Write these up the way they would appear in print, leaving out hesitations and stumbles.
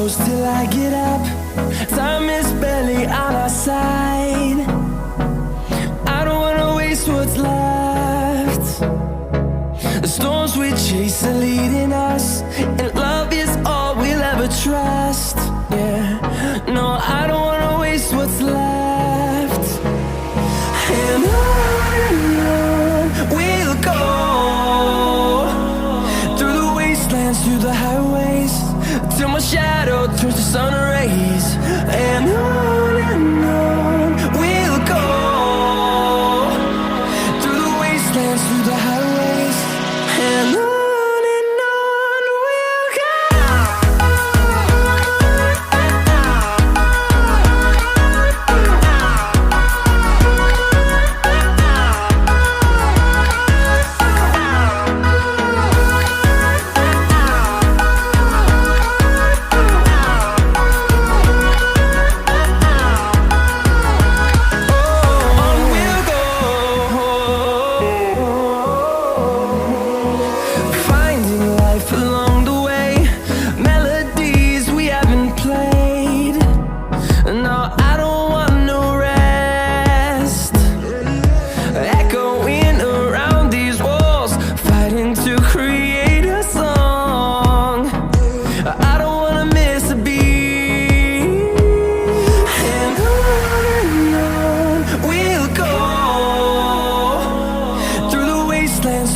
close till I get up. Time is barely on our side. I don't wanna waste what's left. The storms we chase are leading us, and love is all we'll ever trust. Yeah, no, I don't wanna waste what's left. And on we'll go, through the wastelands, through the highways, till my shadow turns to sun rays. And on we'll go, through the wastelands, through the highways, and on we'll go.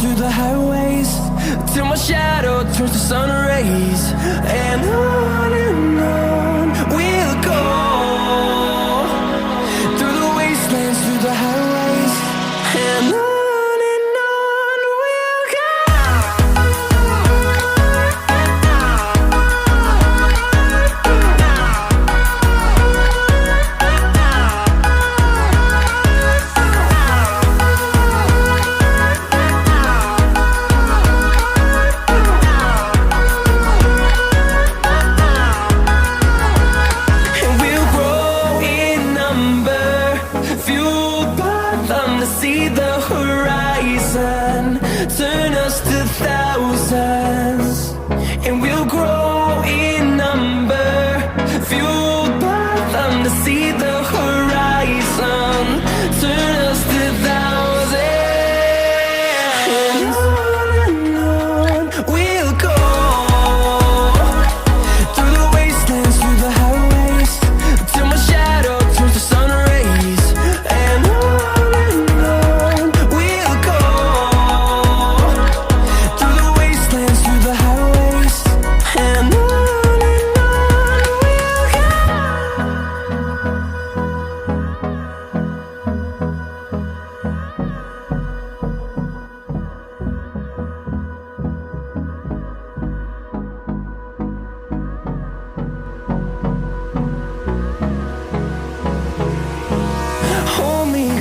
Through the highways, till my shadow turns to sun rays. And on we'll go, through the wastelands, through the highways, and on we'll go. See the horizon turn us to thousands, and we'll grow in number, fueled by them. To see the horizon turn us to thousands, and on we'll go, through the wastelands, through the highways, till my shadow turns to sun rays. And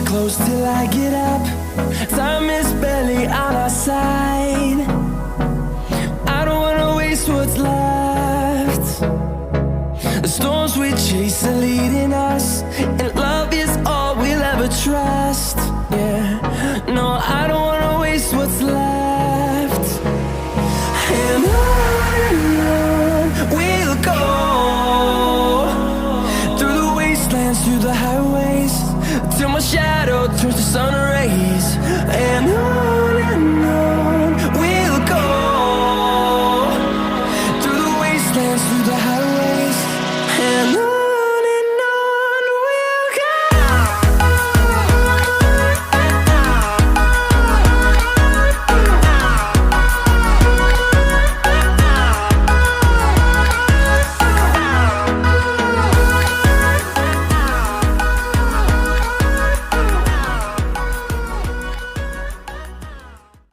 close till I get up. Time is barely on our side. I don't wanna waste what's left. The storms we chase are leading us, and love is all we'll ever trust. Yeah, no, I don't wanna waste what's left. And on we'll go, through the wastelands, through the highways, till my shadow turns to sun rays. And on